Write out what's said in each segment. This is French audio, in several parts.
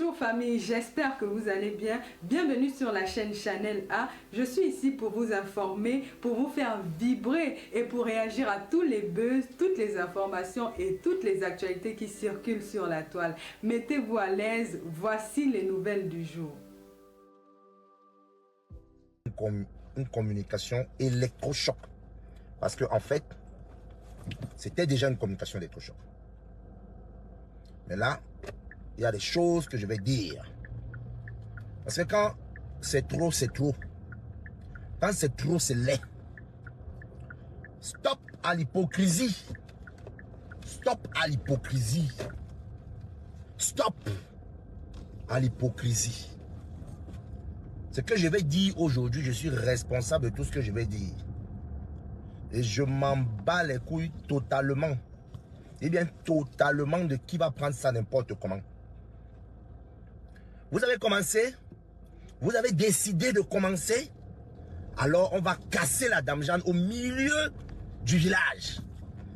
Bonjour famille, j'espère que vous allez bien. Bienvenue sur la chaîne Channel A. Je suis ici pour vous informer, pour vous faire vibrer et pour réagir à tous les buzz, toutes les informations et toutes les actualités qui circulent sur la toile. Mettez-vous à l'aise, voici les nouvelles du jour. Une communication électrochoc. Parce que en fait, c'était déjà une communication électrochoc. Mais là, il y a des choses que je vais dire. Parce que quand c'est trop, c'est trop. Quand c'est trop, c'est laid. Stop à l'hypocrisie. Stop à l'hypocrisie. Stop à l'hypocrisie. Ce que je vais dire aujourd'hui, je suis responsable de tout ce que je vais dire. Et je m'en bats les couilles totalement. Eh bien, totalement de qui va prendre ça n'importe comment. Vous avez commencé, vous avez décidé de commencer, alors on va casser la Dame Jeanne au milieu du village.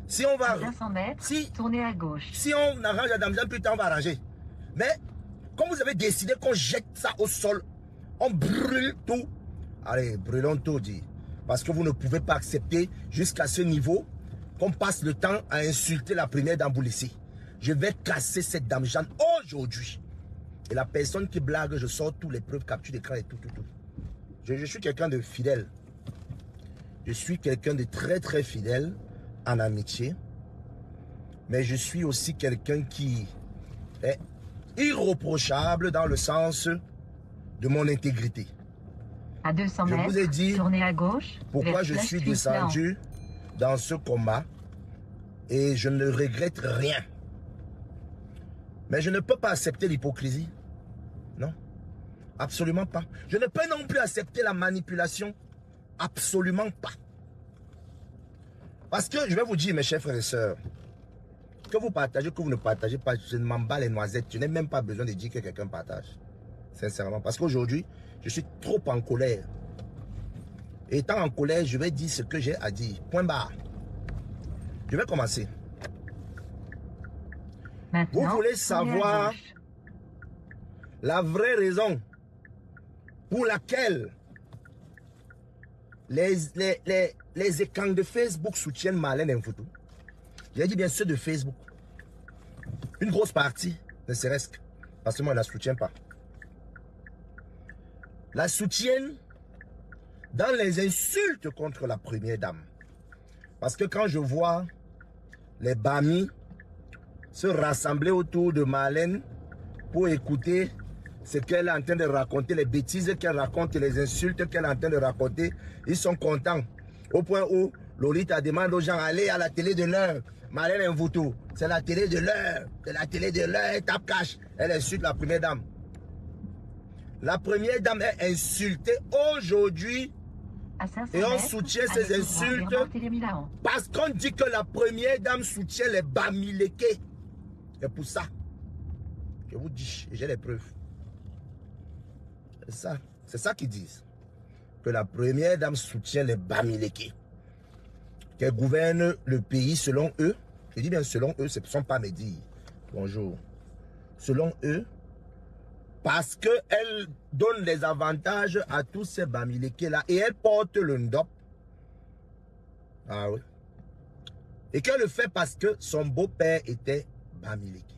Si on va... À 500 mètres, tournez à gauche. Si on arrange la Dame Jeanne, plus tard on va arranger. Mais, comme vous avez décidé qu'on jette ça au sol, on brûle tout. Allez, brûlons tout, dit. Parce que vous ne pouvez pas accepter jusqu'à ce niveau qu'on passe le temps à insulter la première dame Boulissi. Je vais casser cette Dame Jeanne aujourd'hui. Et la personne qui blague, je sors tous les preuves, capture d'écran et tout. Je suis quelqu'un de fidèle. Je suis quelqu'un de très fidèle en amitié. Mais je suis aussi quelqu'un qui est irréprochable dans le sens de mon intégrité. À 200 Je mètres, vous ai dit tournez à gauche. pourquoi je suis descendu dans ce combat et je ne regrette rien. Mais je ne peux pas accepter l'hypocrisie. Non, absolument pas. Je ne peux non plus accepter la manipulation. Absolument pas. Parce que, je vais vous dire, mes chers frères et sœurs, que vous partagez, que vous ne partagez pas, je ne m'en bats les noisettes. Je n'ai même pas besoin de dire que quelqu'un partage. Sincèrement. Parce qu'aujourd'hui, je suis trop en colère. Et étant en colère, je vais dire ce que j'ai à dire. Point barre. Je vais commencer. Maintenant, vous voulez savoir la vraie raison pour laquelle les écrans de Facebook soutiennent Marlène Mfoutou. J'ai dit bien ceux de Facebook. Une grosse partie, ne serait-ce que, parce que moi, je ne la soutiens pas. La soutiennent dans les insultes contre la première dame. Parce que quand je vois les Bamis se rassembler autour de Marlène pour écouter ce qu'elle est en train de raconter, les bêtises qu'elle raconte, les insultes qu'elle est en train de raconter, ils sont contents. Au point où Lolita demande aux gens, allez à la télé de l'heure. Marlène Mfoutou, c'est la télé de l'heure. C'est la télé de l'heure, elle tape cash. Elle insulte la première dame. La première dame est insultée aujourd'hui. Et on soutient ces insultes parce qu'on dit que la première dame soutient les Bamileke. C'est pour ça. Je vous dis, et j'ai les preuves. C'est ça qu'ils disent. Que la première dame soutient les Bamileke. Qu'elle gouverne le pays selon eux. Je dis bien selon eux, ce ne sont pas mes dires. Bonjour. Selon eux, parce qu'elle donne les avantages à tous ces Bamileke là. Et elle porte le ndop. Ah oui. Et qu'elle le fait parce que son beau-père était Bamileke.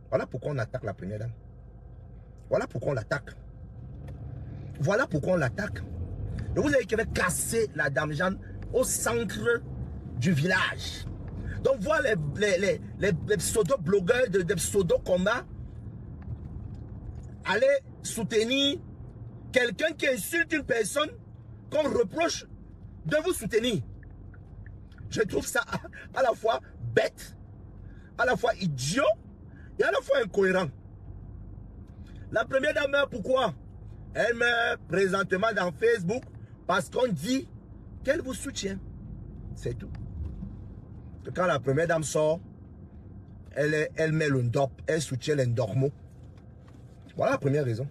Voilà pourquoi on attaque la première dame. Voilà pourquoi on l'attaque. Voilà pourquoi on l'attaque. Et vous avez qu'elle va casser la Dame Jeanne au centre du village. Donc voilà les pseudo-blogueurs, des pseudo-combats aller soutenir quelqu'un qui insulte une personne qu'on reproche de vous soutenir. Je trouve ça à la fois bête, à la fois idiot et à la fois incohérent. La première dame meurt pourquoi? Elle meurt présentement dans Facebook parce qu'on dit qu'elle vous soutient. C'est tout. Que quand la première dame sort, elle met le ndop, elle soutient les ndormos. Voilà la première raison.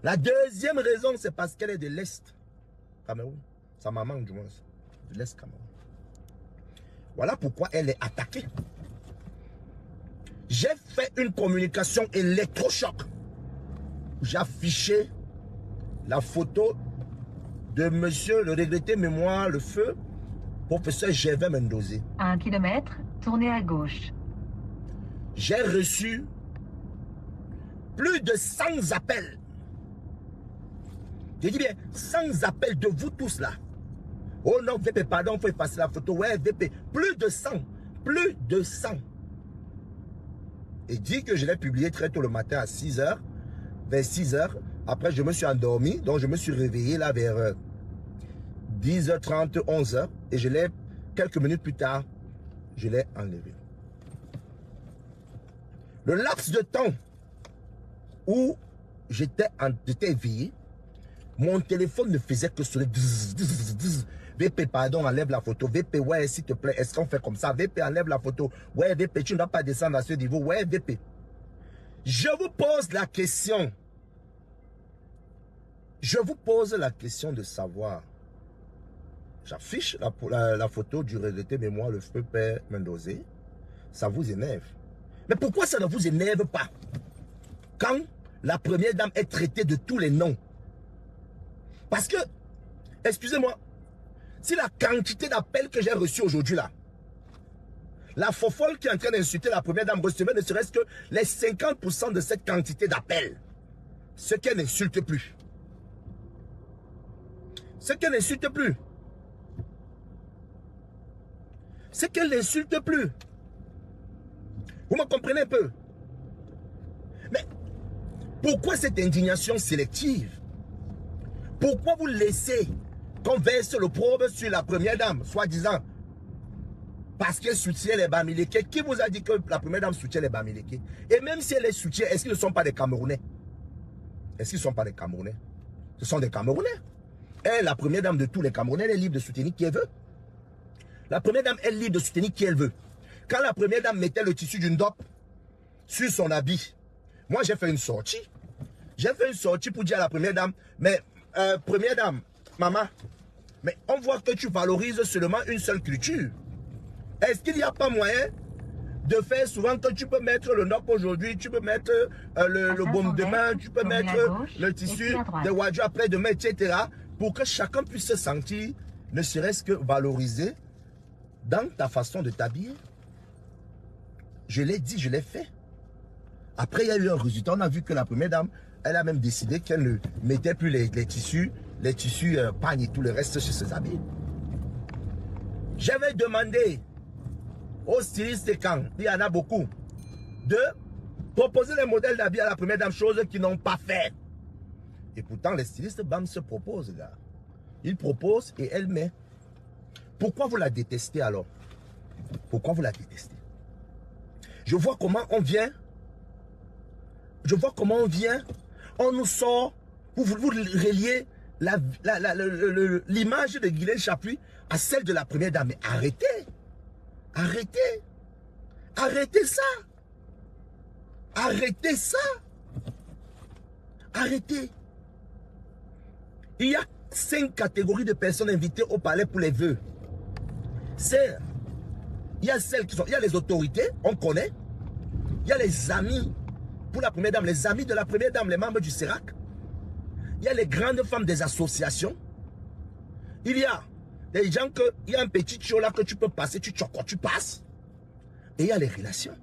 La deuxième raison, c'est parce qu'elle est de l'Est Cameroun. Sa maman, du moins, de l'Est Cameroun. Voilà pourquoi elle est attaquée. J'ai fait une communication électrochoc. J'ai affiché la photo de monsieur le regretté mémoire, le feu, professeur Gervais Mendoza. À 1 km, tournez à gauche. J'ai reçu plus de 100 appels. Je dis bien, 100 appels de vous tous là. Oh non, VP, pardon, il faut effacer la photo. Ouais, VP, plus de 100. Plus de 100. Et dit que je l'ai publié très tôt le matin à 6 h. Vers 6 h. Après, je me suis endormi. Donc, je me suis réveillé là vers 10 h 30, 11 h. Et je l'ai, quelques minutes plus tard, je l'ai enlevé. Le laps de temps où j'étais éveillé, mon téléphone ne faisait que sonner. VP, pardon, enlève la photo. VP, ouais, s'il te plaît, est-ce qu'on fait comme ça? VP, enlève la photo. Ouais, VP, tu ne dois pas descendre à ce niveau. Ouais, VP. Je vous pose la question. Je vous pose la question de savoir. J'affiche la photo du regretté mémoire, le feu père Mendoza. Ça vous énerve. Mais pourquoi ça ne vous énerve pas quand la première dame est traitée de tous les noms? Parce que, excusez-moi, si la quantité d'appels que j'ai reçus aujourd'hui là, la fofolle qui est en train d'insulter la première dame recevait ne serait-ce que les 50% de cette quantité d'appels, ce qu'elle n'insulte plus. Ce qu'elle n'insulte plus. Ce qu'elle n'insulte plus. Vous me comprenez un peu? Mais pourquoi cette indignation sélective? Pourquoi vous laissez qu'on verse le probe sur la première dame, soi-disant, parce qu'elle soutient les Bamileke? Qui vous a dit que la première dame soutient les Bamileke? Et même si elle les soutient, est-ce qu'ils ne sont pas des Camerounais? Est-ce qu'ils ne sont pas des Camerounais? Ce sont des Camerounais. Elle, la première dame de tous les Camerounais, elle est libre de soutenir qui elle veut. La première dame est libre de soutenir qui elle veut. Quand la première dame mettait le tissu d'une dope sur son habit, moi j'ai fait une sortie. J'ai fait une sortie pour dire à la première dame, mais première dame, maman, mais on voit que tu valorises seulement une seule culture. Est-ce qu'il n'y a pas moyen de faire souvent que tu peux mettre le noc aujourd'hui, tu peux mettre le baume demain, tu peux mettre le tissu de Wadjo après-demain, etc. pour que chacun puisse se sentir, ne serait-ce que valorisé dans ta façon de t'habiller. Je l'ai dit, je l'ai fait. Après, il y a eu un résultat. On a vu que la première dame, elle a même décidé qu'elle ne mettait plus les tissus pagnes et tout le reste sur ses habits. J'avais demandé aux stylistes quand, il y en a beaucoup, de proposer les modèles d'habits à la première dame, chose qu'ils n'ont pas fait. Et pourtant, les stylistes BAM se proposent, là. Ils proposent et elle met. Pourquoi vous la détestez alors? Pourquoi vous la détestez? Je vois comment on vient. Je vois comment on vient. On nous sort. Vous reliez l'image de Guylaine Chapuis à celle de la première dame. Mais arrêtez. Arrêtez. Arrêtez ça. Arrêtez ça. Arrêtez. Il y a 5 catégories de personnes invitées au palais pour les vœux. Il y a celles qui sont, il y a les autorités, on connaît. Il y a les amis pour la première dame, les amis de la première dame, les membres du CERAC. Il y a les grandes femmes des associations. Il y a des gens que, il y a un petit show là que tu peux passer, tu passes. Et il y a les relations.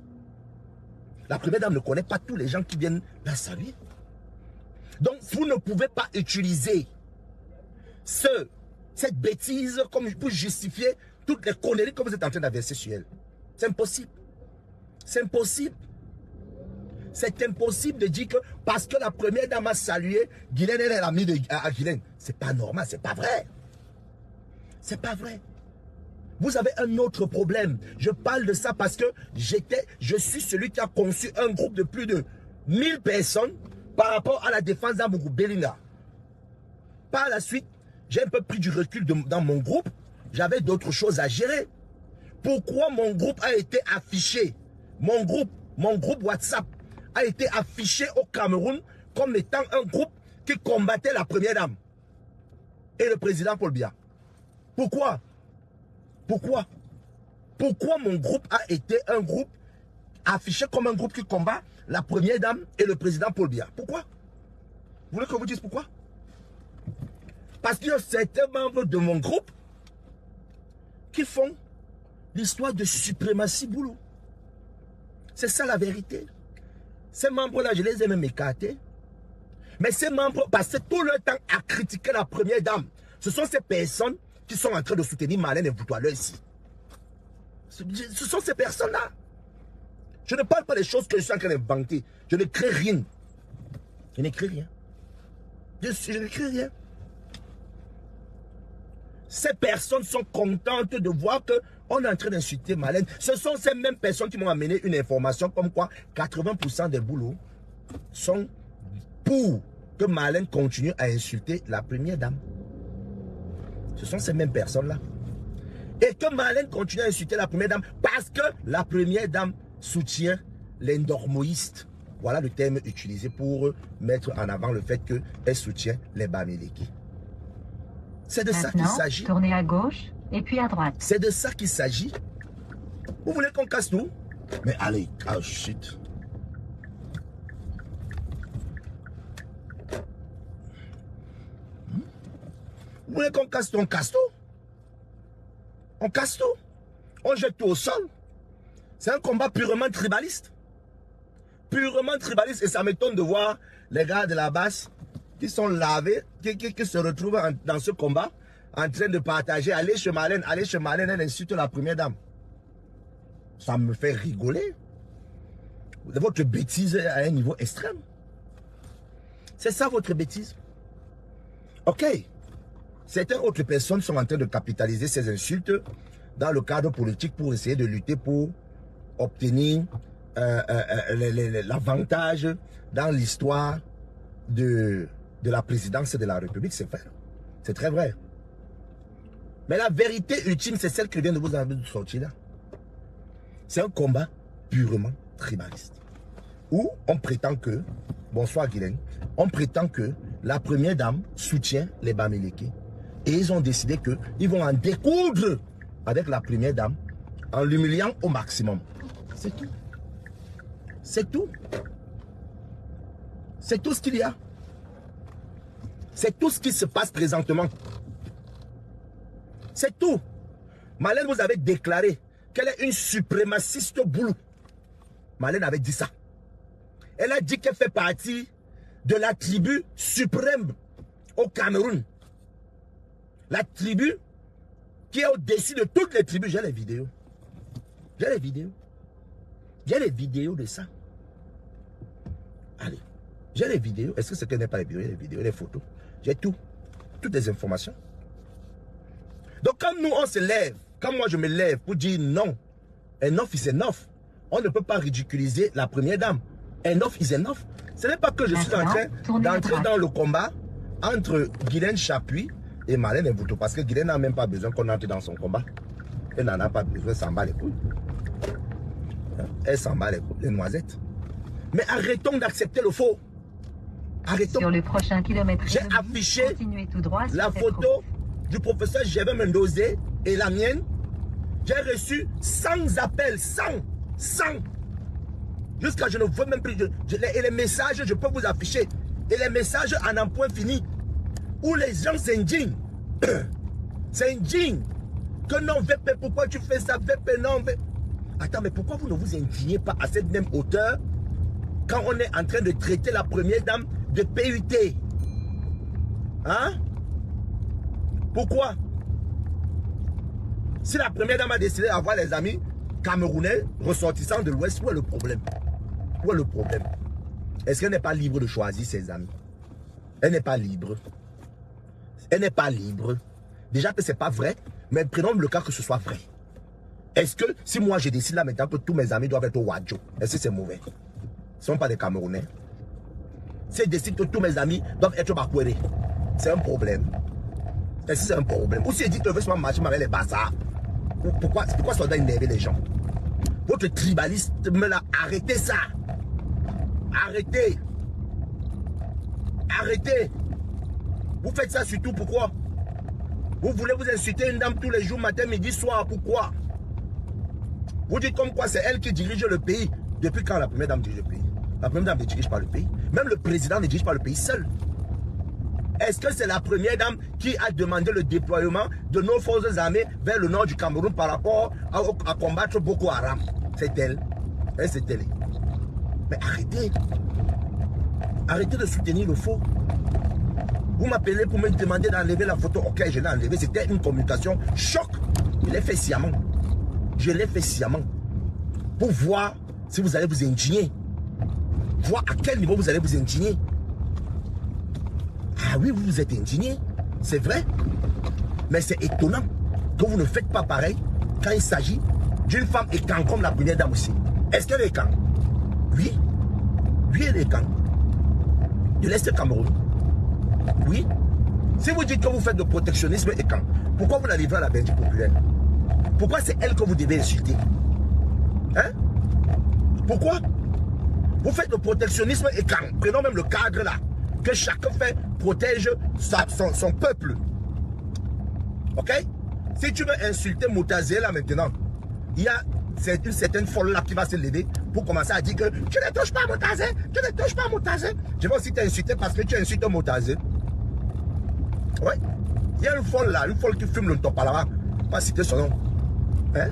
La première dame ne connaît pas tous les gens qui viennent la saluer. Donc vous ne pouvez pas utiliser cette bêtise comme pour justifier toutes les conneries que vous êtes en train d'averser sur elle. C'est impossible. C'est impossible. C'est impossible de dire que parce que la première dame a salué, Guylaine est l'amie de Guylaine. C'est pas normal, c'est pas vrai. C'est pas vrai. Vous avez un autre problème. Je parle de ça parce que je suis celui qui a conçu un groupe de plus de 1000 personnes par rapport à la défense d'Amougou Belinga. Par la suite, j'ai un peu pris du recul dans mon groupe. J'avais d'autres choses à gérer. Pourquoi mon groupe a été affiché? Mon groupe WhatsApp a été affiché au Cameroun comme étant un groupe qui combattait la première dame et le président Paul Biya. Pourquoi? Pourquoi? Pourquoi mon groupe a été un groupe affiché comme un groupe qui combat la première dame et le président Paul Biya. Pourquoi? Vous voulez que je vous dise pourquoi? Parce qu'il y a certains membres de mon groupe qui font l'histoire de suprématie boulot. C'est ça la vérité. Ces membres-là, je les ai même écartés. Mais ces membres passaient tout leur temps à critiquer la première dame. Ce sont ces personnes qui sont en train de soutenir Marlène Mvutouala ici. Ce sont ces personnes-là. Je ne parle pas des choses que je suis en train d'inventer. Je ne crée rien. Je n'écris rien. Je n'écris rien. Ces personnes sont contentes de voir qu'on est en train d'insulter Marlène. Ce sont ces mêmes personnes qui m'ont amené une information comme quoi 80% des boulots sont pour que Marlène continue à insulter la première dame. Ce sont ces mêmes personnes-là. Et que Marlène continue à insulter la première dame parce que la première dame soutient les normoïstes. Voilà le terme utilisé pour mettre en avant le fait qu'elle soutient les Bamileke. C'est de ça qu'il s'agit. Tournez à gauche et puis à droite. C'est de ça qu'il s'agit. Vous voulez qu'on casse tout? Mais allez, oh shit. Vous voulez qu'on casse tout? On casse tout. On casse tout. On jette tout au sol. C'est un combat purement tribaliste. Purement tribaliste. Et ça m'étonne de voir les gars de la basse qui sont lavés, qui se retrouvent dans ce combat, en train de partager, allez chez Marlène, elle insulte la première dame. Ça me fait rigoler. Votre bêtise est à un niveau extrême. C'est ça votre bêtise. Ok. Certaines autres personnes sont en train de capitaliser ces insultes dans le cadre politique pour essayer de lutter pour obtenir l'avantage dans l'histoire de la présidence de la République. C'est vrai. C'est très vrai. Mais la vérité ultime, c'est celle que vient de vous sortir là. C'est un combat purement tribaliste. Où on prétend que, bonsoir Guylaine, on prétend que la première dame soutient les Bamileke. Et ils ont décidé qu'ils vont en découdre avec la première dame en l'humiliant au maximum. C'est tout. C'est tout. C'est tout ce qu'il y a. C'est tout ce qui se passe présentement. C'est tout. Marlène, vous avez déclaré qu'elle est une suprémaciste boulot. Marlène avait dit ça. Elle a dit qu'elle fait partie de la tribu suprême au Cameroun. La tribu qui est au-dessus de toutes les tribus. J'ai les vidéos. J'ai les vidéos. J'ai les vidéos de ça. Allez. J'ai les vidéos. Est-ce que ce n'est pas les vidéos? Les vidéos, les photos. J'ai tout. Toutes les informations. Donc quand nous on se lève, quand moi je me lève pour dire non, enough is enough. On ne peut pas ridiculiser la première dame. Enough is enough. Ce n'est pas que je suis en train d'entrer dans le combat entre Guylaine Chapuis et Marlène Mvutouala. Parce que Guylaine n'a même pas besoin qu'on entre dans son combat. Elle n'en a pas besoin, elle s'en bat les couilles. Elle s'en bat les noisettes. Mais arrêtons d'accepter le faux. Arrêtons. Sur le prochain kilomètre, j'ai affiché tout droit la photo du professeur Gervais Mendozé et la mienne. J'ai reçu 100 appels, 100. Jusqu'à je ne veux même plus. Et les messages, je peux vous afficher. Et les messages en un point fini. Où les gens s'indignent. C'est indigne. Que non, VP, pourquoi tu fais ça? VP, non, VP. Attends, mais pourquoi vous ne vous indignez pas à cette même hauteur quand on est en train de traiter la première dame de PUT? Hein? Pourquoi? Si la première dame a décidé d'avoir les amis camerounais ressortissants de l'Ouest, où est le problème? Où est le problème? Est-ce qu'elle n'est pas libre de choisir ses amis? Elle n'est pas libre. Elle n'est pas libre. Déjà que ce n'est pas vrai, mais prenons le cas que ce soit vrai. Est-ce que si moi je décide là maintenant que tous mes amis doivent être au Wadjo, est-ce que c'est mauvais? Ce ne sont pas des Camerounais. Si je décide que tous mes amis doivent être au Bakwere, c'est un problème. Est-ce que c'est un problème? Ou si je dis que je veux seulement marcher avec les bazars, pourquoi ça doit énerver les gens? Votre tribalisme là, arrêtez ça. Arrêtez. Arrêtez. Vous faites ça surtout pourquoi? Vous voulez vous insulter une dame tous les jours, matin, midi, soir, pourquoi? Vous dites comme quoi c'est elle qui dirige le pays. Depuis quand la première dame dirige le pays? La première dame ne dirige pas le pays. Même le président ne dirige pas le pays seul. Est-ce que c'est la première dame qui a demandé le déploiement de nos forces armées vers le nord du Cameroun par rapport à combattre Boko Haram? C'est elle. C'est elle. Mais arrêtez. Arrêtez de soutenir le faux. Vous m'appelez pour me demander d'enlever la photo. Ok, je l'ai enlevée. C'était une communication choc. Je l'ai fait sciemment. Je l'ai fait sciemment. Pour voir si vous allez vous indigner. Voir à quel niveau vous allez vous indigner. Ah oui, vous vous êtes indigné. C'est vrai. Mais c'est étonnant que vous ne faites pas pareil quand il s'agit d'une femme écan comme la première dame aussi. Est-ce qu'elle est écan? Oui. Oui, elle est écan. De l'Est Cameroun. Oui. Si vous dites que vous faites de protectionnisme écan, pourquoi vous la livrez à la Belgique populaire? Pourquoi c'est elle que vous devez insulter? Hein? Pourquoi? Vous faites le protectionnisme écan. Prenons même le cadre là. Que chacun fait, protège son peuple. Ok? Si tu veux insulter Moutazé là maintenant, il y a une certaine folle là qui va se lever pour commencer à dire que tu ne touches pas Moutazé, tu ne touches pas Moutazé. Je vais aussi t'insulter parce que tu insultes Moutazé. Oui. Il y a une folle là, une folle qui fume le topalama. Pas citer son nom. Hein?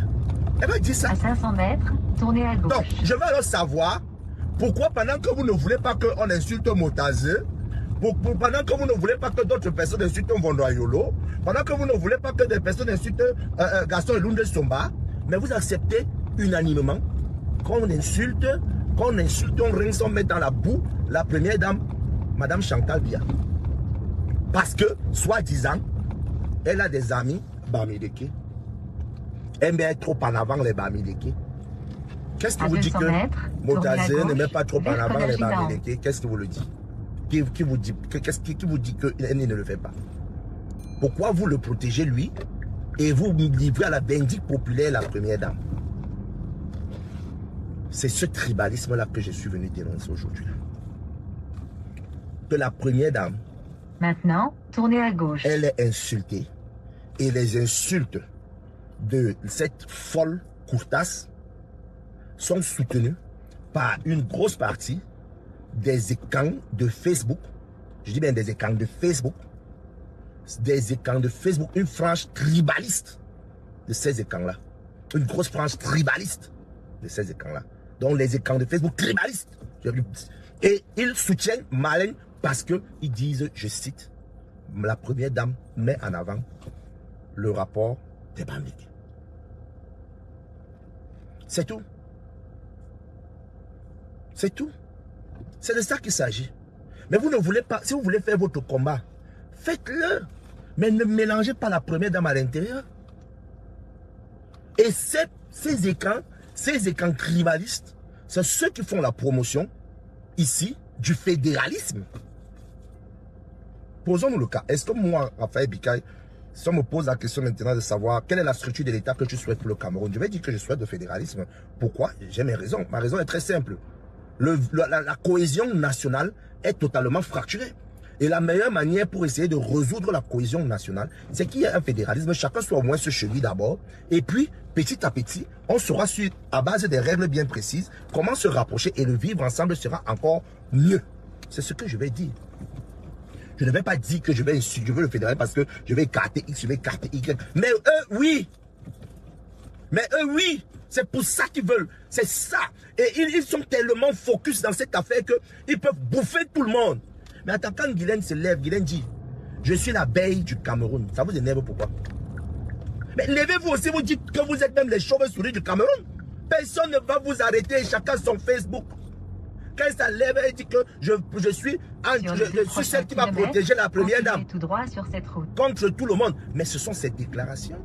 Elle va dire ça. À 500 mètres, tournez à gauche. Donc, je veux alors savoir pourquoi pendant que vous ne voulez pas qu'on insulte Moutazé, pendant que vous ne voulez pas que d'autres personnes insultent Vondoyolo, pendant que vous ne voulez pas que des personnes insultent Gaston Elunde Somba, mais vous acceptez unanimement qu'on insulte, on rince, on met dans la boue la première dame, Madame Chantal Biya. Parce que, soi-disant, elle a des amis Bamileke. Elle met trop en avant les Bamileke. Qu'est-ce qui vous dit que Moutazé ne met pas trop en avant les Bamileke? Qu'est-ce qui vous le dit? Qui vous dit qu'elle ne le fait pas? Pourquoi vous le protégez lui et vous livrez à la vindicte populaire la première dame? C'est ce tribalisme-là que je suis venu dénoncer aujourd'hui. Que la première dame, maintenant, tournez à gauche. elle est insultée et les insultes de cette folle courtasse sont soutenues par une grosse partie des écrans de Facebook. Je dis bien des écrans de Facebook. Des écrans de Facebook. Une frange tribaliste de ces écrans-là. Une grosse frange tribaliste de ces écrans-là. Donc les écrans de Facebook tribalistes. Et ils soutiennent Marlène parce qu'ils disent, je cite, la première dame met en avant le rapport des Bamileke. C'est tout. C'est tout. C'est de ça qu'il s'agit. Mais vous ne voulez pas, si vous voulez faire votre combat, faites-le. Mais ne mélangez pas la première dame à l'intérieur. Et ces écrans tribalistes, c'est ceux qui font la promotion, ici, du fédéralisme. Posons-nous le cas. Est-ce que moi, Raphaël Bikaï, si on me pose la question maintenant de savoir quelle est la structure de l'État que tu souhaites pour le Cameroun, je vais dire que je souhaite le fédéralisme. Pourquoi? J'ai mes raisons. Ma raison est très simple. La cohésion nationale est totalement fracturée. Et la meilleure manière pour essayer de résoudre la cohésion nationale, c'est qu'il y ait un fédéralisme, chacun soit au moins ce cheville d'abord. Et puis, petit à petit, on saura à base des règles bien précises, comment se rapprocher et le vivre ensemble sera encore mieux. C'est ce que je vais dire. Je ne vais pas dire que je veux le fédéralisme parce que je vais écarter X, je vais écarter Y. Mais eux, oui. Mais eux, oui. C'est pour ça qu'ils veulent. C'est ça. Et ils sont tellement focus dans cette affaire qu'ils peuvent bouffer tout le monde. Mais attends, quand Guylaine se lève, Guylaine dit, je suis l'abeille du Cameroun. Ça vous énerve pourquoi? Mais levez-vous aussi, vous dites que vous êtes même les chauves-souris du Cameroun. Personne ne va vous arrêter, chacun son Facebook. Quand ça lève, elle dit que je suis celle qui va protéger la première dame. Tout droit sur cette route. Contre tout le monde. Mais ce sont ces déclarations.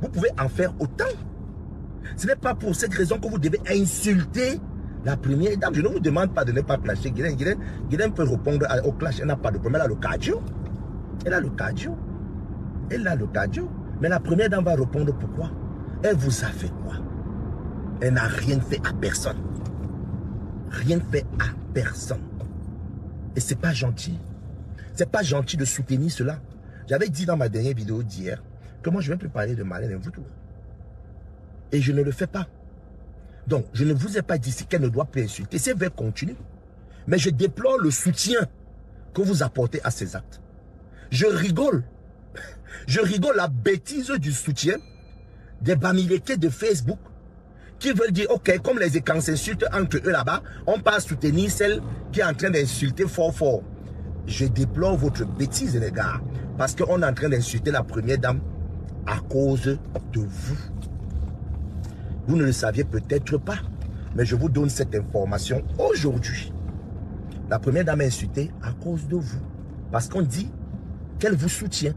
Vous pouvez en faire autant. Ce n'est pas pour cette raison que vous devez insulter la première dame. Je ne vous demande pas de ne pas clasher. Guylaine peut répondre au clash. Elle n'a pas de problème. Elle a le cardio. Elle a le cardio. Elle a le cardio. Mais la première dame va répondre pourquoi. Elle vous a fait quoi? Elle n'a rien fait à personne. Rien fait à personne. Et c'est pas gentil. C'est pas gentil de soutenir cela. J'avais dit dans ma dernière vidéo d'hier que moi je ne vais plus parler de Marlène Mvuto. Et je ne le fais pas. Donc, je ne vous ai pas dit qu'elle ne doit plus insulter. C'est vrai, continue. Mais je déplore le soutien que vous apportez à ces actes. Je rigole. Je rigole la bêtise du soutien des bamilekés de Facebook qui veulent dire, ok, comme les écrans s'insultent entre eux là-bas, on peut soutenir celle qui est en train d'insulter fort fort. Je déplore votre bêtise, les gars, parce qu'on est en train d'insulter la première dame à cause de vous. Vous ne le saviez peut-être pas, mais je vous donne cette information aujourd'hui. La première dame est insultée à cause de vous, parce qu'on dit qu'elle vous soutient.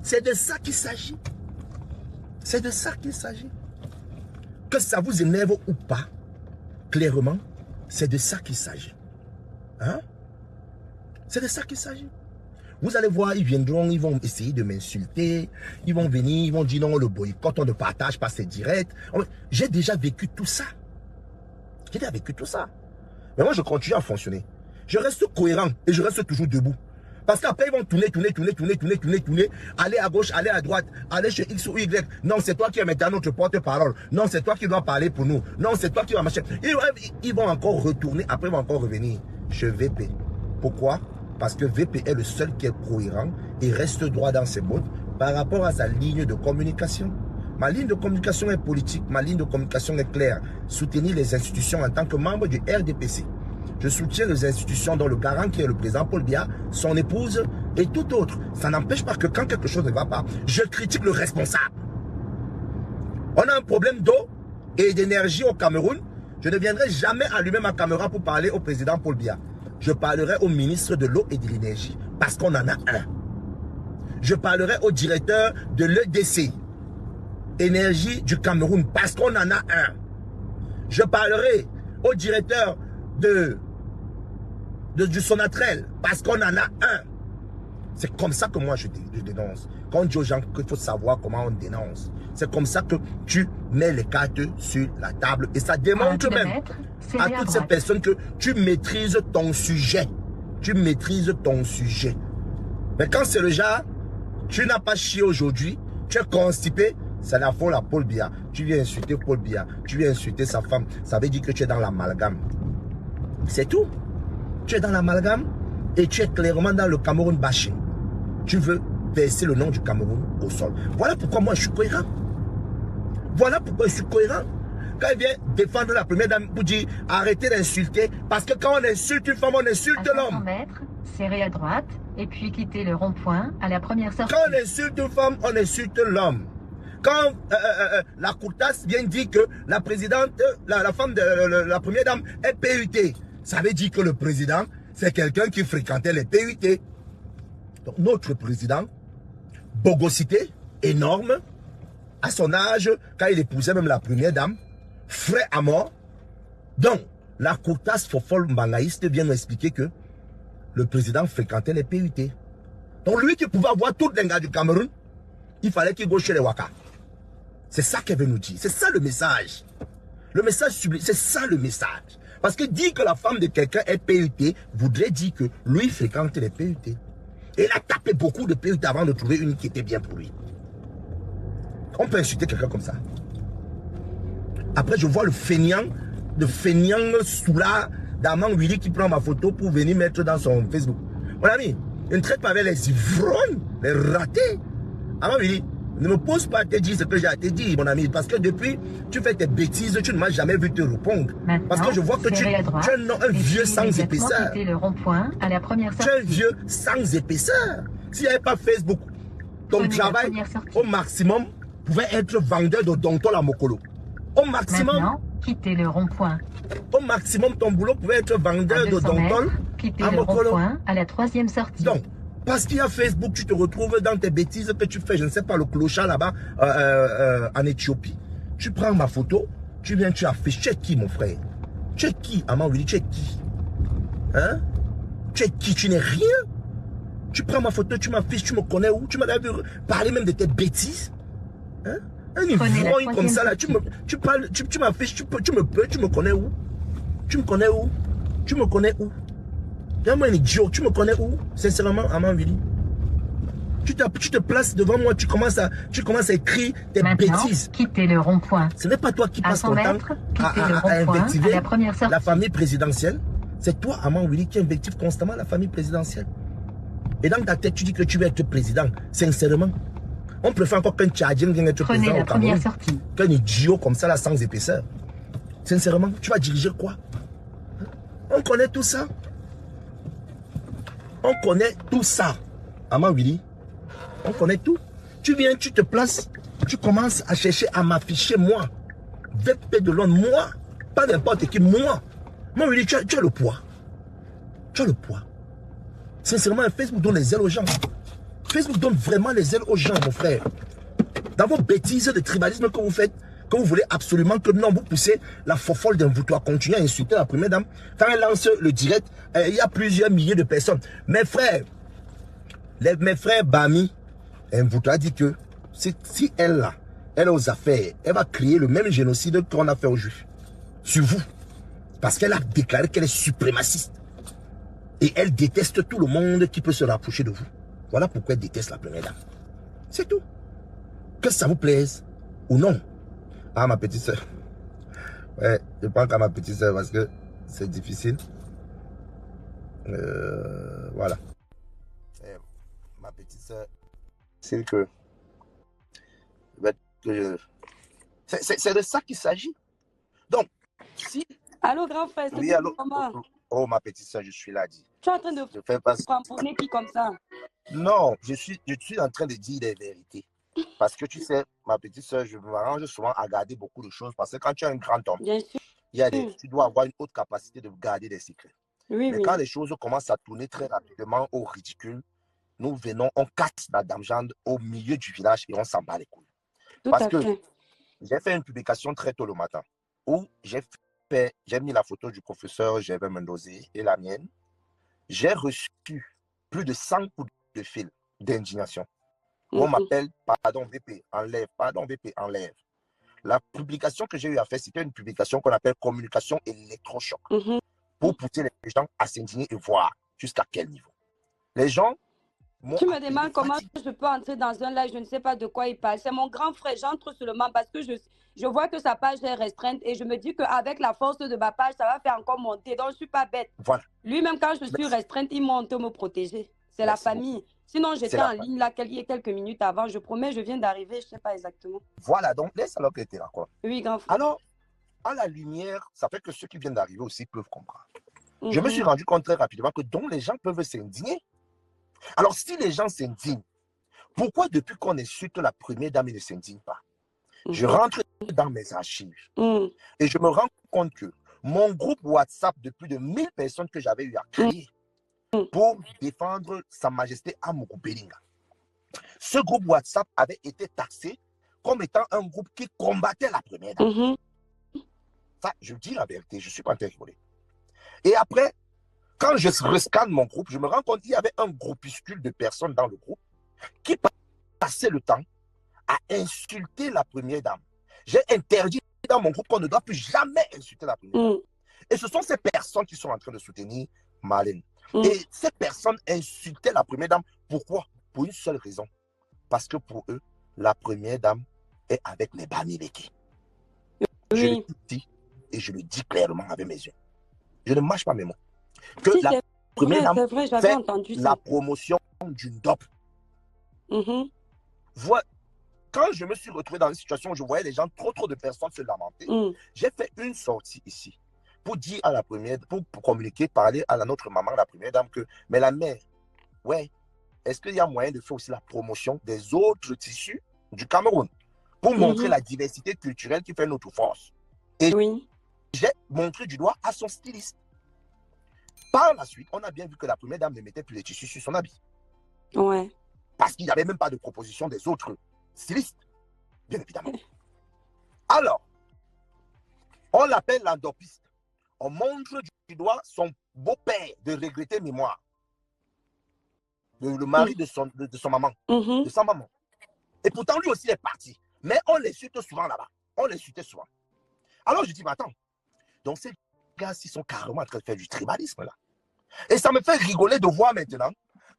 C'est de ça qu'il s'agit. C'est de ça qu'il s'agit. Que ça vous énerve ou pas, clairement, c'est de ça qu'il s'agit. Hein? C'est de ça qu'il s'agit. Vous allez voir, ils viendront, ils vont essayer de m'insulter. Ils vont venir, ils vont dire non, le boycott, on ne partage pas, c'est direct. J'ai déjà vécu tout ça. J'ai déjà vécu tout ça. Mais moi, je continue à fonctionner. Je reste cohérent et je reste toujours debout. Parce qu'après, ils vont tourner, aller à gauche, aller à droite, aller chez X ou Y. Non, c'est toi qui es maintenant notre porte-parole. Non, c'est toi qui dois parler pour nous. Non, c'est toi qui vas marcher. Ils vont encore retourner, après ils vont encore revenir chez VP. Pourquoi? Parce que VP est le seul qui est cohérent et reste droit dans ses bottes par rapport à sa ligne de communication. Ma ligne de communication est politique, ma ligne de communication est claire. Soutenir les institutions en tant que membre du RDPC. Je soutiens les institutions dont le garant qui est le président Paul Biya, son épouse et tout autre. Ça n'empêche pas que quand quelque chose ne va pas, je critique le responsable. On a un problème d'eau et d'énergie au Cameroun. Je ne viendrai jamais allumer ma caméra pour parler au président Paul Biya. Je parlerai au ministre de l'eau et de l'énergie parce qu'on en a un. Je parlerai au directeur de l'EDC, énergie du Cameroun, parce qu'on en a un. Je parlerai au directeur du Sonatrel, parce qu'on en a un. C'est comme ça que moi je dénonce. Quand on dit aux gens qu'il faut savoir comment on dénonce, c'est comme ça que tu mets les cartes sur la table et ça démontre même à toutes ces personnes que tu maîtrises ton sujet. Tu maîtrises ton sujet. Mais quand c'est le genre, tu n'as pas chié aujourd'hui, tu es constipé, c'est la faute à Paul Biya. Tu viens insulter Paul Biya, tu viens insulter sa femme, ça veut dire que tu es dans l'amalgame. C'est tout. Tu es dans l'amalgame et tu es clairement dans le Cameroun bashing. Tu veux verser le nom du Cameroun au sol. Voilà pourquoi moi je suis cohérent. Voilà pourquoi je suis cohérent. Quand il vient défendre la première dame pour dire arrêtez d'insulter, parce que quand on insulte une femme, on insulte l'homme. Serrez à droite et puis quittez le rond-point à la première sortie. Quand on insulte une femme, on insulte l'homme. Quand la Courtasse vient dire que la présidente, la femme de la première dame est PUT, ça veut dire que le président, c'est quelqu'un qui fréquentait les PUT. Donc notre président, bogosité, énorme, à son âge, quand il épousait même la première dame, frais à mort. Donc, la Courtasse Fofol Mbangaïste vient nous expliquer que le président fréquentait les PUT. Donc lui qui pouvait avoir tous les gars du Cameroun, il fallait qu'il go chez les Waka. C'est ça qu'elle veut nous dire. C'est ça le message. Le message sublime, c'est ça le message. Parce que dire que la femme de quelqu'un est PUT voudrait dire que lui fréquente les PUT. Et il a tapé beaucoup de PUT avant de trouver une qui était bien pour lui. On peut insulter quelqu'un comme ça. Après, je vois le feignant Soula d'Aman Willy qui prend ma photo pour venir mettre dans son Facebook. Mon ami, ne traite pas avec les ivrognes, les ratés. Aman Willy, ne me pose pas à te dire ce que j'ai à te dire, mon ami, parce que depuis, tu fais tes bêtises, tu ne m'as jamais vu te répondre. Maintenant, parce que je vois que tu es un vieux sans épaisseur. Le rond-point à la première sortie. Tu es un vieux sans épaisseur. S'il n'y avait pas Facebook, ton travail, au maximum, pouvait être vendeur de Dontol à Mokolo. Au maximum. Maintenant, quittez le rond-point. Au maximum, ton boulot pouvait être vendeur de Dontol à Mokolo. À la troisième sortie. Donc, parce qu'il y a Facebook, tu te retrouves dans tes bêtises que tu fais, je ne sais pas, le clochard là-bas en Éthiopie. Tu prends ma photo, tu viens, tu affiches. Tu es qui, mon frère? Tu es qui, Aman Willy? Tu es qui? Hein? Tu es qui? Tu n'es rien? Tu prends ma photo, tu m'affiches, tu me connais où? Tu m'as vu parler même de tes bêtises? Hein? Un ivrogne comme ça là, tu m'affiches, tu me connais où? Tu me connais où? Tu me connais où? Dis-moi un idiot, tu me connais où? Sincèrement, Aman Willy. Tu te places devant moi, tu commences à écrire des Maintenant, bêtises. quittez le rond-point. Ce n'est pas toi qui À passes 100 ton temps mètres, quittez le à rond-point à invectiver la première sortie. la famille présidentielle. C'est toi, Aman Willy, qui invective constamment la famille présidentielle. Et dans ta tête, tu dis que tu veux être président. Sincèrement, on préfère encore qu'un Tchadien vienne être Prenez président la au Cameroun première sortie. qu'un idiot comme ça, là, sans épaisseur. Sincèrement, tu vas diriger quoi? On connaît tout ça. On connaît tout ça. Aman Willy, on connaît tout. Tu viens, tu te places, tu commences à chercher à m'afficher moi. VP de Londres, moi. Pas n'importe qui, moi. Moi, Willy, tu as le poids. Tu as le poids. Sincèrement, Facebook donne les ailes aux gens. Facebook donne vraiment les ailes aux gens, mon frère. Dans vos bêtises de tribalisme que vous faites, que vous voulez absolument que non, vous poussez la fofolle d'un voutoir continuer à insulter la première dame. Quand elle lance le direct, il y a plusieurs milliers de personnes. Mes frères Bami, un voutoir dit que si elle là, elle a aux affaires, elle va créer le même génocide qu'on a fait aux Juifs. Sur vous. Parce qu'elle a déclaré qu'elle est suprémaciste. Et elle déteste tout le monde qui peut se rapprocher de vous. Voilà pourquoi elle déteste la première dame. C'est tout. Que ça vous plaise ou non. Ah, ma petite soeur. Ouais, je pense qu'à ma petite soeur parce que c'est difficile. Voilà. Ma petite soeur. C'est que... C'est de ça qu'il s'agit. Donc, si... Allô, grand frère, c'est Oui, allô. comment? Oh, ma petite soeur, je suis là, dit. Tu es en train de Je fais pas... tamponner qui comme ça? Non, je suis en train de dire des vérités. Parce que tu sais, ma petite soeur, je m'arrange souvent à garder beaucoup de choses. Parce que quand tu es un grand homme, Bien sûr. tu dois avoir une haute capacité de garder des secrets. Oui, Mais oui. quand les choses commencent à tourner très rapidement au ridicule, nous venons, on casse la dame Jande au milieu du village et on s'en bat les couilles. Tout Parce à que fait. j'ai fait une publication très tôt le matin où j'ai mis la photo du professeur Gervais Mendozé et la mienne. J'ai reçu plus de 100 coups de fil d'indignation. On m'appelle, pardon VP, enlève, pardon VP, enlève. La publication que j'ai eu à faire, c'était une publication qu'on appelle communication électrochoc pour pousser les gens à s'indigner et voir jusqu'à quel niveau. Les gens m'ont Tu me appelé demandes comment fatigué. je peux entrer dans un live, je ne sais pas de quoi il parle. C'est mon grand frère, j'entre seulement parce que je vois que sa page est restreinte et je me dis qu'avec la force de ma page, ça va faire encore monter. Donc, je ne suis pas bête. Voilà. Lui-même, quand je suis restreinte, il monte me protéger. C'est la Merci famille. Sinon, j'étais la en ligne là quelques minutes avant. Je promets, je viens d'arriver, je ne sais pas exactement. Voilà, donc laisse alors qu'elle était là, quoi. Oui, grand frère. Alors, à la lumière, ça fait que ceux qui viennent d'arriver aussi peuvent comprendre. Je me suis rendu compte très rapidement que donc les gens peuvent s'indigner. Alors, si les gens s'indignent, pourquoi depuis qu'on insulte la première dame, ils ne s'indignent pas? Je rentre dans mes archives et je me rends compte que mon groupe WhatsApp de plus de 1000 personnes que j'avais eu à créer pour défendre Sa Majesté Amourou Belinga, ce groupe WhatsApp avait été taxé comme étant un groupe qui combattait la première dame. Ça, je dis la vérité, je ne suis pas en train de rigoler. Et après, quand je rescanne mon groupe, je me rends compte qu'il y avait un groupuscule de personnes dans le groupe qui passaient le temps à insulter la première dame. J'ai interdit dans mon groupe qu'on ne doit plus jamais insulter la première dame. Et ce sont ces personnes qui sont en train de soutenir Marlène. Et ces personnes insultaient la première dame. Pourquoi? Pour une seule raison. Parce que pour eux, la première dame est avec les Bamileke. Je le dis et je le dis clairement avec mes yeux. Je ne mâche pas mes mots. Que Si, la première dame fait entendu la promotion d'une dope. Voilà. Quand je me suis retrouvé dans une situation où je voyais les gens, trop de personnes se lamenter, j'ai fait une sortie ici pour dire à la première, pour communiquer, parler à notre maman, la première dame, que, mais la mère, ouais, est-ce qu'il y a moyen de faire aussi la promotion des autres tissus du Cameroun pour montrer la diversité culturelle qui fait notre force? Et j'ai montré du doigt à son styliste. Par la suite, on a bien vu que la première dame ne mettait plus les tissus sur son habit. Ouais. Parce qu'il n'y avait même pas de proposition des autres stylistes, bien évidemment. Alors, on l'appelle l'endopiste. On montre du doigt son beau-père de regretter mémoire. Le mari de son maman, de sa maman. Et pourtant, lui aussi est parti. Mais on l'insulte souvent là-bas. On l'insultait souvent. Alors, je dis, mais attends. Donc, ces gars-ci sont carrément en train de faire du tribalisme là. Et ça me fait rigoler de voir maintenant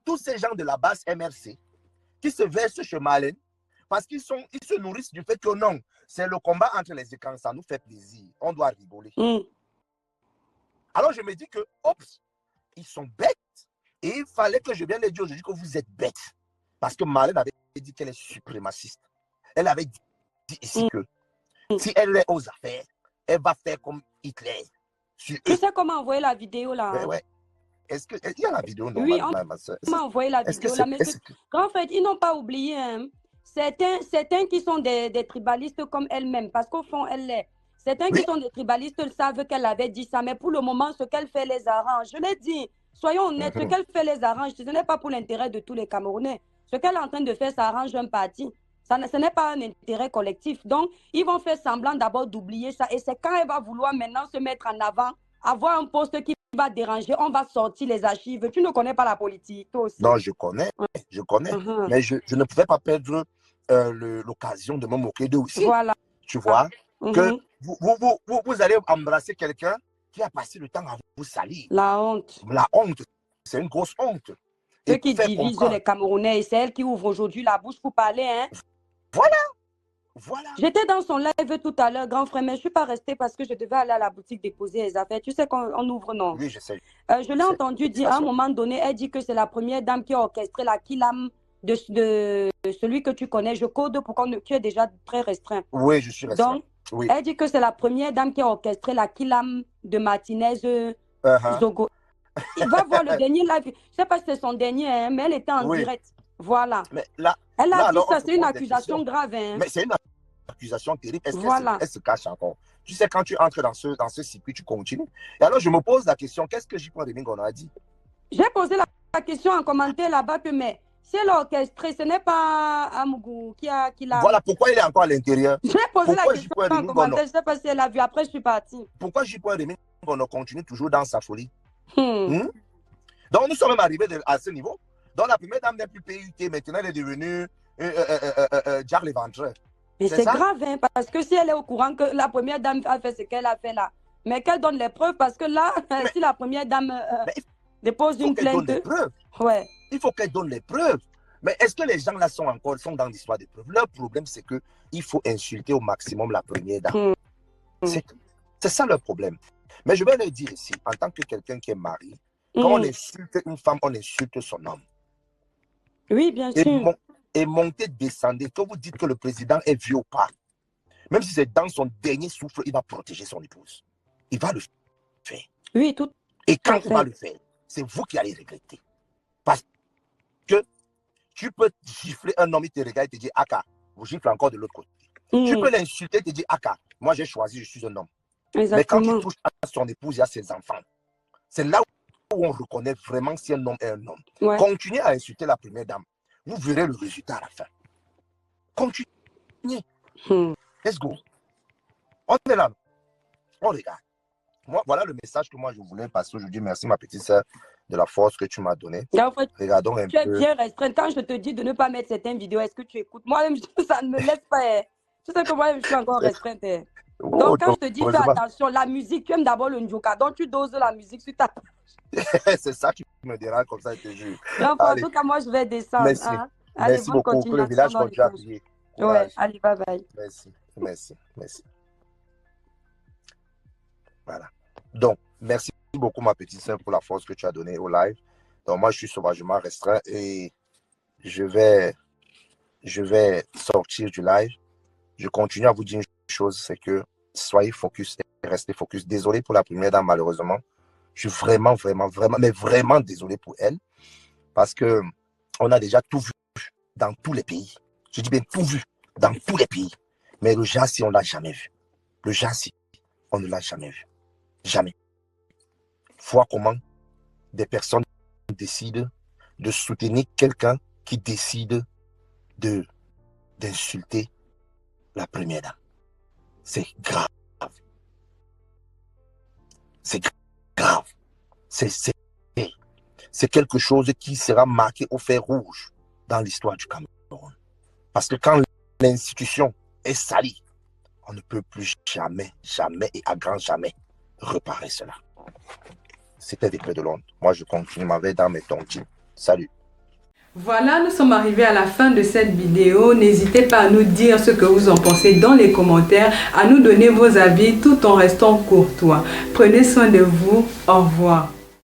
tous ces gens de la base MRC qui se versent chez Marlène parce qu'ils se nourrissent du fait que non, c'est le combat entre les écrans, ça nous fait plaisir. On doit rigoler. Alors je me dis que, oups, ils sont bêtes. Et il fallait que je vienne les dire aujourd'hui que vous êtes bêtes. Parce que Marlène avait dit qu'elle est suprémaciste. Elle avait dit ici que si elle est aux affaires, elle va faire comme Hitler. Tu sais comment envoyer la vidéo là? Ouais. Est-ce qu'il y a la vidéo Oui, normalement, ma soeur? on m'a envoyé la vidéo là. Mais en fait, ils n'ont pas oublié. Hein. Certains qui sont des tribalistes comme elle-même, parce qu'au fond, elle l'est. Certains qui sont des tribalistes savent qu'elle avait dit ça, mais pour le moment, ce qu'elle fait les arrange. Je l'ai dit, soyons honnêtes, ce qu'elle fait les arrange. Ce n'est pas pour l'intérêt de tous les Camerounais. Ce qu'elle est en train de faire, ça arrange un parti. Ce n'est pas un intérêt collectif. Donc, ils vont faire semblant d'abord d'oublier ça. Et c'est quand elle va vouloir maintenant se mettre en avant, avoir un poste qui va déranger, on va sortir les archives. Tu ne connais pas la politique, toi aussi. Non, je connais. Mais je ne pouvais pas perdre l'occasion de me moquer d'eux aussi. Voilà. Tu vois que vous allez embrasser quelqu'un qui a passé le temps à vous salir. La honte. La honte, c'est une grosse honte. Ceux qui divisent les Camerounais, et c'est elle qui ouvre aujourd'hui la bouche pour parler. Hein? Voilà. J'étais dans son live tout à l'heure, grand frère, mais je ne suis pas restée parce que je devais aller à la boutique déposer les affaires. Tu sais qu'on ouvre, non? Oui, je sais. Je l'ai entendu dire à un moment donné, elle dit que c'est la première dame qui a orchestré la Kilam de celui que tu connais. Je code pour qu'on tu es déjà très restreint. Oui, je suis restreint. Donc, elle dit que c'est la première dame qui a orchestré la Kilam de Martinez Zogo. Il va voir le dernier live. Je ne sais pas si c'est son dernier, hein, mais elle était en direct. Voilà. Mais là, elle a dit ça, c'est une accusation grave. Hein. Mais c'est une accusation terrible. Est-ce qu'elle se cache encore? Tu sais, quand tu entres dans ce circuit, tu continues. Et alors, je me pose la question, qu'est-ce que J. Remingon a dit? J'ai posé la question en commentaire là-bas que, mais si elle a orchestré, ce n'est pas Amougou qui l'a... Voilà, pourquoi il est encore à l'intérieur? J'ai posé la question en commentaire, je ne sais pas si elle a vu. Après, je suis partie. Pourquoi J. Remingon continue toujours dans sa folie? Donc, nous sommes même arrivés à ce niveau. Donc, la première dame n'est plus PUT, maintenant elle est devenue Jack Léventreur. Mais c'est grave, hein, parce que si elle est au courant que la première dame a fait ce qu'elle a fait là, mais qu'elle donne les preuves, parce que là, si la première dame dépose une plainte... Il faut qu'elle donne les preuves. Mais est-ce que les gens là sont dans l'histoire des preuves? Leur problème, c'est qu'il faut insulter au maximum la première dame. C'est ça leur problème. Mais je vais le dire ici, en tant que quelqu'un qui est marié, quand on insulte une femme, on insulte son homme. Oui, bien sûr. Et monter, descendre, quand vous dites que le président est vieux ou pas, même si c'est dans son dernier souffle, il va protéger son épouse. Il va le faire. Oui, tout. Et quand il va le faire, c'est vous qui allez regretter. Parce que tu peux gifler un homme, il te regarde et te dit Aka, vous giflez encore de l'autre côté. Tu peux l'insulter et te dire Aka, moi j'ai choisi, je suis un homme. Exactement. Mais quand tu touches à son épouse et à ses enfants, c'est là où on reconnaît vraiment si un homme est un homme. Ouais. Continuez à insulter la première dame. Vous verrez le résultat à la fin. Continuez. Let's go. On est là. On regarde. Moi, voilà le message que moi je voulais passer aujourd'hui. Merci ma petite sœur de la force que tu m'as donnée. En fait, regardons un peu. Tu es bien restreinte. Quand je te dis de ne pas mettre certaines vidéos, est-ce que tu écoutes? Moi-même, ça ne me laisse pas. Tu sais que moi-même, je suis encore restreinte. Donc, quand je te dis, fais attention, la musique, tu aimes d'abord le njoka. Donc, tu doses la musique sur ta page. C'est ça qui me dérange comme ça, je te jure. En tout cas, moi, je vais descendre. Merci. Hein? Merci beaucoup. Que le village continue à prier. Ouais, allez, bye bye. Merci. Voilà. Donc, merci beaucoup, ma petite sœur, pour la force que tu as donnée au live. Donc, moi, je suis sauvagement restreint et je vais sortir du live. Je continue à vous dire une chose, c'est que soyez focus et restez focus. Désolé pour la première dame, malheureusement. Je suis vraiment désolé pour elle parce que on a déjà tout vu dans tous les pays. Je dis bien tout vu dans tous les pays. Mais le Jassi, on ne l'a jamais vu. Le Jassi, on ne l'a jamais vu. Jamais. Vois comment des personnes décident de soutenir quelqu'un qui décide d'insulter la première dame. C'est grave. C'est grave. C'est quelque chose qui sera marqué au fer rouge dans l'histoire du Cameroun. Parce que quand l'institution est salie, on ne peut plus jamais et à grand jamais réparer cela. C'était des Clés de Londres. Moi, je continue ma veille dans mes tontines. Salut. Voilà, nous sommes arrivés à la fin de cette vidéo. N'hésitez pas à nous dire ce que vous en pensez dans les commentaires, à nous donner vos avis tout en restant courtois. Prenez soin de vous. Au revoir.